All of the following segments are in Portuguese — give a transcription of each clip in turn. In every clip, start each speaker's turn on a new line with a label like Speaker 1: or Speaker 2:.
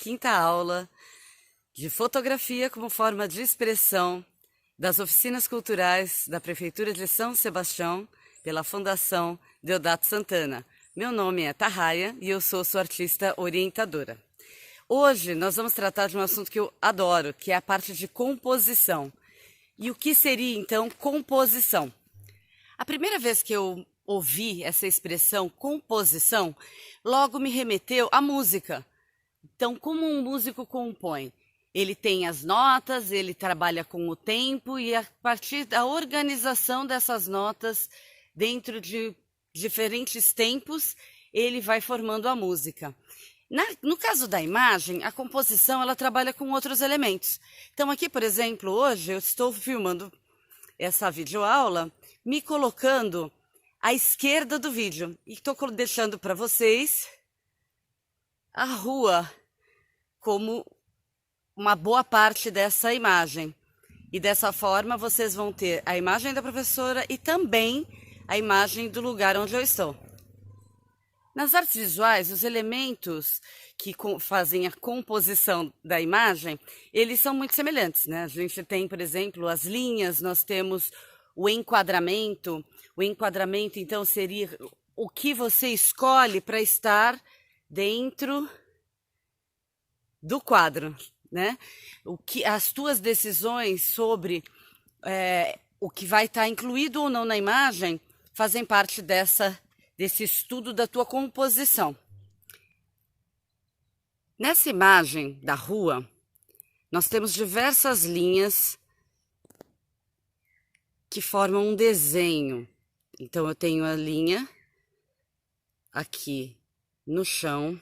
Speaker 1: quinta aula de fotografia como forma de expressão das oficinas culturais da Prefeitura de São Sebastião pela Fundação Deodato Santana. Meu nome é Tarraia e eu sou sua artista orientadora. Hoje nós vamos tratar de um assunto que eu adoro, que é a parte de composição. E o que seria então composição? A primeira vez que eu ouvi essa expressão composição, logo me remeteu à música. Então, como um músico compõe? Ele tem as notas, ele trabalha com o tempo e a partir da organização dessas notas dentro de diferentes tempos, ele vai formando a música. No caso da imagem, a composição ela trabalha com outros elementos. Então aqui, por exemplo, hoje eu estou filmando essa videoaula, me colocando à esquerda do vídeo. E estou deixando para vocês a rua como uma boa parte dessa imagem. E dessa forma vocês vão ter a imagem da professora e também a imagem do lugar onde eu estou. Nas artes visuais, os elementos que fazem a composição da imagem, eles são muito semelhantes, né? A gente tem, por exemplo, as linhas, nós temos o enquadramento. O enquadramento, então, seria o que você escolhe para estar dentro do quadro, né? As tuas decisões sobre o que vai estar incluído ou não na imagem fazem parte desse estudo da tua composição. Nessa imagem da rua, nós temos diversas linhas que formam um desenho. Então, eu tenho a linha aqui no chão,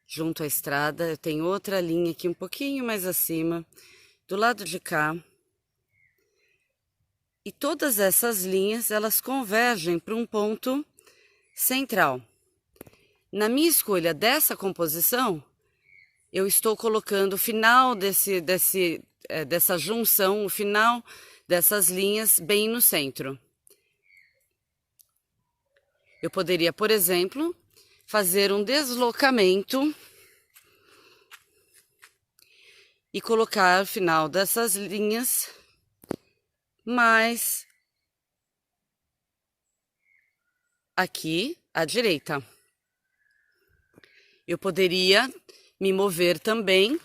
Speaker 1: junto à estrada. Eu tenho outra linha aqui um pouquinho mais acima, do lado de cá. E todas essas linhas, elas convergem para um ponto central. Na minha escolha dessa composição, eu estou colocando o final dessa junção, o final dessas linhas bem no centro. Eu poderia, por exemplo, fazer um deslocamento e colocar o final dessas linhas mais aqui à direita. Eu poderia me mover também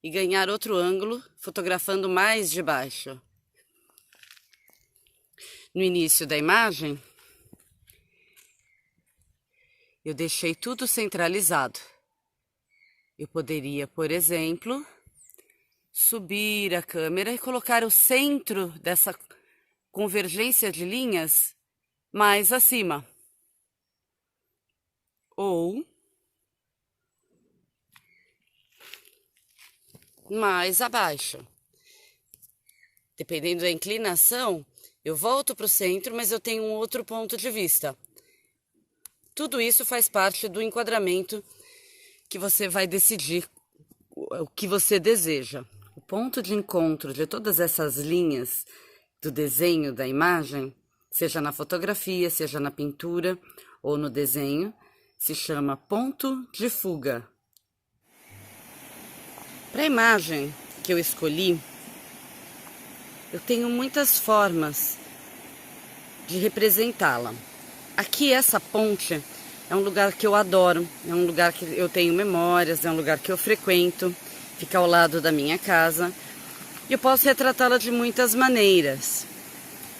Speaker 1: e ganhar outro ângulo, fotografando mais de baixo. No início da imagem, eu deixei tudo centralizado. Eu poderia, por exemplo, subir a câmera e colocar o centro dessa convergência de linhas mais acima. Ou mais abaixo. Dependendo da inclinação, eu volto para o centro, mas eu tenho um outro ponto de vista. Tudo isso faz parte do enquadramento que você vai decidir o que você deseja. O ponto de encontro de todas essas linhas do desenho da imagem, seja na fotografia, seja na pintura ou no desenho, se chama ponto de fuga. Para a imagem que eu escolhi, eu tenho muitas formas de representá-la. Aqui essa ponte é um lugar que eu adoro, é um lugar que eu tenho memórias, é um lugar que eu frequento, fica ao lado da minha casa. E eu posso retratá-la de muitas maneiras.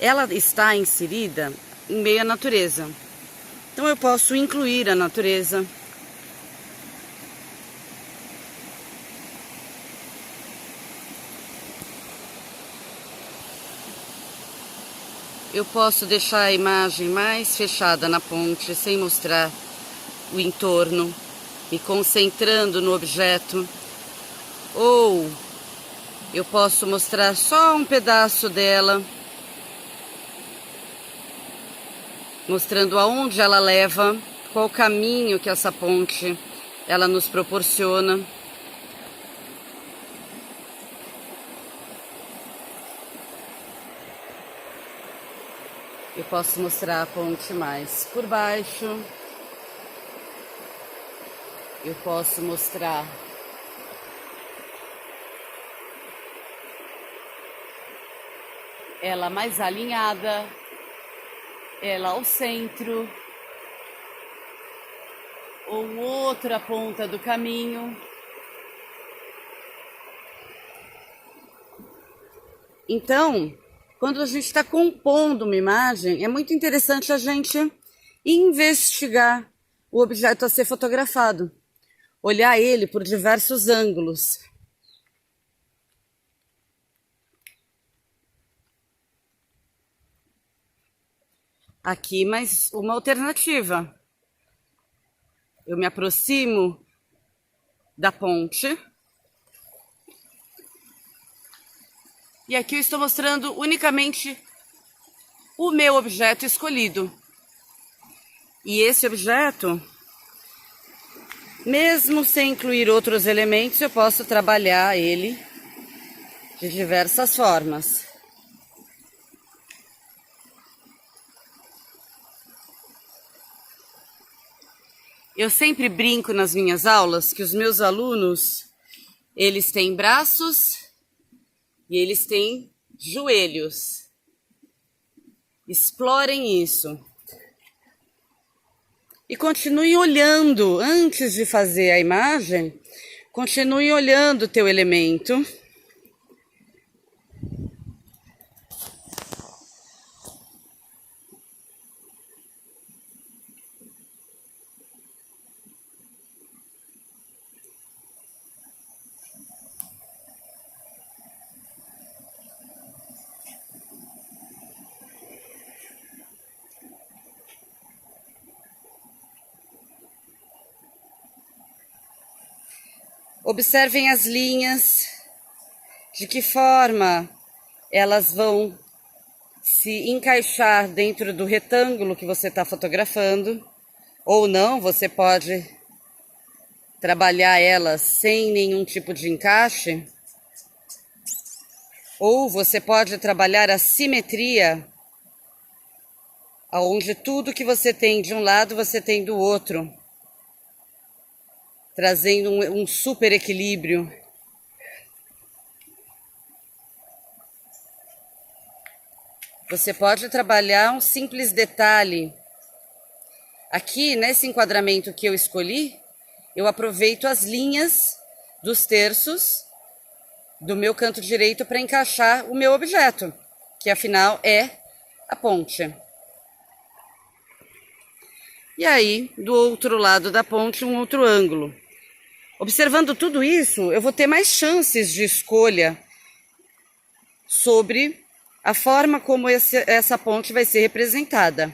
Speaker 1: Ela está inserida em meio à natureza. Então eu posso incluir a natureza. Eu posso deixar a imagem mais fechada na ponte, sem mostrar o entorno, me concentrando no objeto. Ou eu posso mostrar só um pedaço dela, mostrando aonde ela leva, qual o caminho que essa ponte ela nos proporciona. Eu posso mostrar a ponte mais por baixo. Eu posso mostrar ela mais alinhada, ela ao centro, ou outra ponta do caminho. Então, quando a gente está compondo uma imagem, é muito interessante a gente investigar o objeto a ser fotografado, olhar ele por diversos ângulos. Aqui mais uma alternativa. Eu me aproximo da ponte. E aqui eu estou mostrando unicamente o meu objeto escolhido. E esse objeto, mesmo sem incluir outros elementos, eu posso trabalhar ele de diversas formas. Eu sempre brinco nas minhas aulas que os meus alunos, eles têm braços e eles têm joelhos. Explorem isso. E continuem olhando, antes de fazer a imagem, continue olhando o teu elemento. Observem as linhas, de que forma elas vão se encaixar dentro do retângulo que você está fotografando, ou não, você pode trabalhar elas sem nenhum tipo de encaixe, ou você pode trabalhar a simetria, onde tudo que você tem de um lado você tem do outro, trazendo um super equilíbrio. Você pode trabalhar um simples detalhe. Aqui, nesse enquadramento que eu escolhi, eu aproveito as linhas dos terços do meu canto direito para encaixar o meu objeto, que afinal é a ponte. E aí, do outro lado da ponte, um outro ângulo. Observando tudo isso, eu vou ter mais chances de escolha sobre a forma como essa ponte vai ser representada.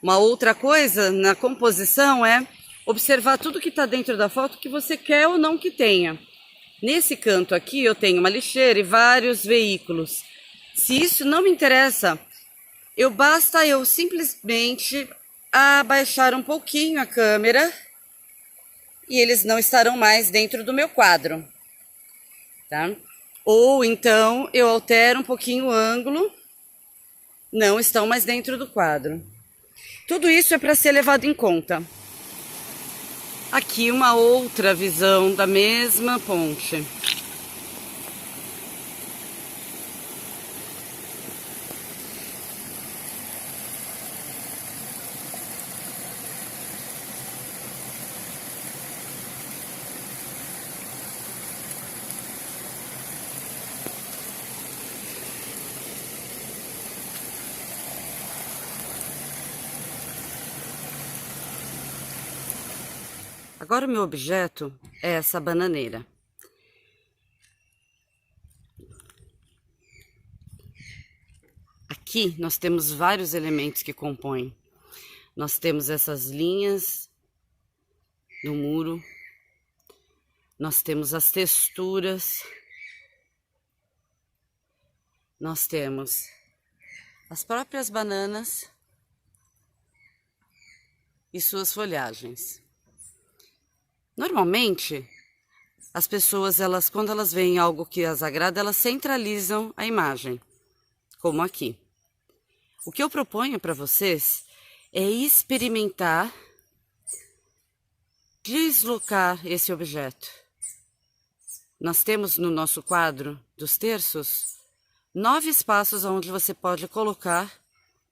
Speaker 1: Uma outra coisa na composição é observar tudo que está dentro da foto que você quer ou não que tenha. Nesse canto aqui eu tenho uma lixeira e vários veículos. Se isso não me interessa, basta eu simplesmente abaixar um pouquinho a câmera e eles não estarão mais dentro do meu quadro, tá? Ou então eu altero um pouquinho o ângulo, não estão mais dentro do quadro. Tudo isso é para ser levado em conta. Aqui uma outra visão da mesma ponte. Agora o meu objeto é essa bananeira. Aqui nós temos vários elementos que compõem. Nós temos essas linhas do muro. Nós temos as texturas. Nós temos as próprias bananas e suas folhagens. Normalmente, as pessoas, quando elas veem algo que as agrada, elas centralizam a imagem, como aqui. O que eu proponho para vocês é experimentar deslocar esse objeto. Nós temos no nosso quadro dos terços 9 espaços onde você pode colocar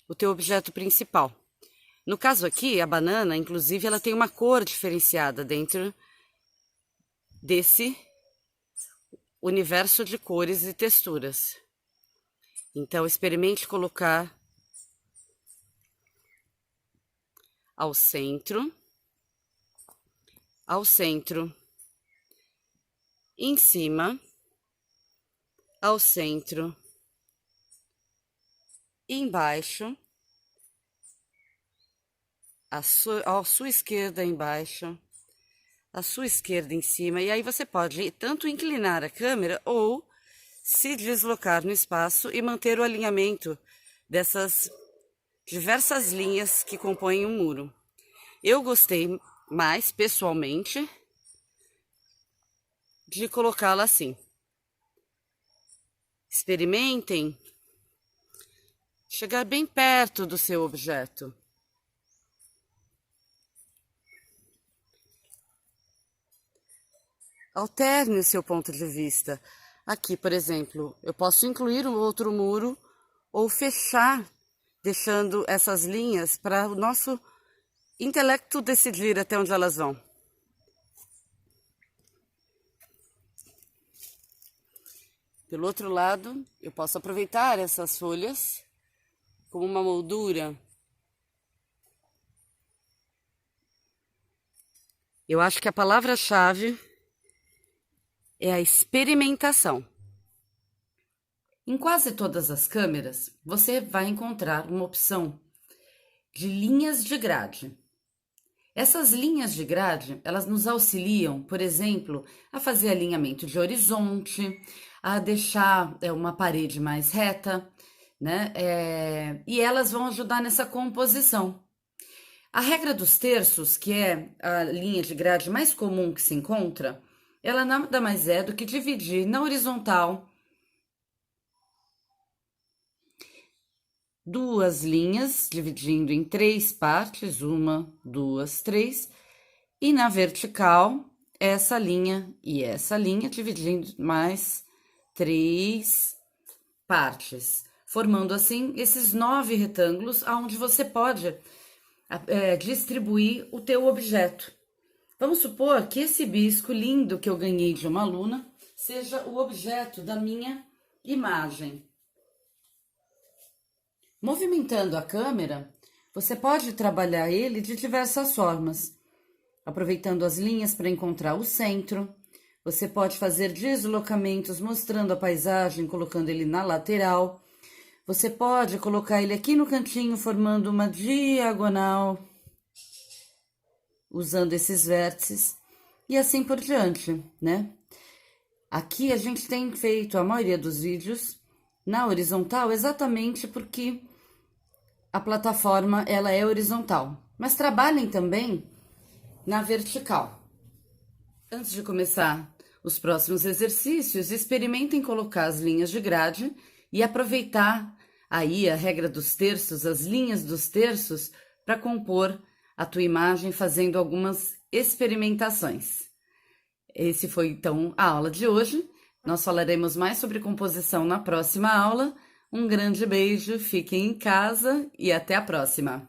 Speaker 1: o teu objeto principal. No caso aqui, a banana, inclusive, ela tem uma cor diferenciada dentro desse universo de cores e texturas. Então, experimente colocar ao centro, em cima, ao centro, embaixo, à sua esquerda embaixo, à sua esquerda em cima, e aí você pode tanto inclinar a câmera ou se deslocar no espaço e manter o alinhamento dessas diversas linhas que compõem um muro. Eu gostei mais, pessoalmente, de colocá-la assim. Experimentem chegar bem perto do seu objeto. Alterne o seu ponto de vista. Aqui, por exemplo, eu posso incluir um outro muro ou fechar, deixando essas linhas para o nosso intelecto decidir até onde elas vão. Pelo outro lado, eu posso aproveitar essas folhas como uma moldura. Eu acho que a palavra-chave é a experimentação. Em quase todas as câmeras, você vai encontrar uma opção de linhas de grade. Essas linhas de grade, elas nos auxiliam, por exemplo, a fazer alinhamento de horizonte, a deixar uma parede mais reta, né? E elas vão ajudar nessa composição. A regra dos terços, que é a linha de grade mais comum que se encontra, ela nada mais é do que dividir na horizontal 2 linhas, dividindo em 3 partes, 1, 2, 3, e na vertical, essa linha e essa linha, dividindo mais 3 partes, formando assim esses 9 retângulos, onde você pode distribuir o teu objeto. Vamos supor que esse bisco lindo que eu ganhei de uma aluna seja o objeto da minha imagem. Movimentando a câmera, você pode trabalhar ele de diversas formas. Aproveitando as linhas para encontrar o centro, você pode fazer deslocamentos mostrando a paisagem, colocando ele na lateral. Você pode colocar ele aqui no cantinho, formando uma diagonal, usando esses vértices, e assim por diante, né? Aqui a gente tem feito a maioria dos vídeos na horizontal, exatamente porque a plataforma ela é horizontal, mas trabalhem também na vertical. Antes de começar os próximos exercícios, experimentem colocar as linhas de grade e aproveitar aí a regra dos terços, as linhas dos terços, para compor a tua imagem fazendo algumas experimentações. Esse foi então a aula de hoje. Nós falaremos mais sobre composição na próxima aula. Um grande beijo, fiquem em casa e até a próxima!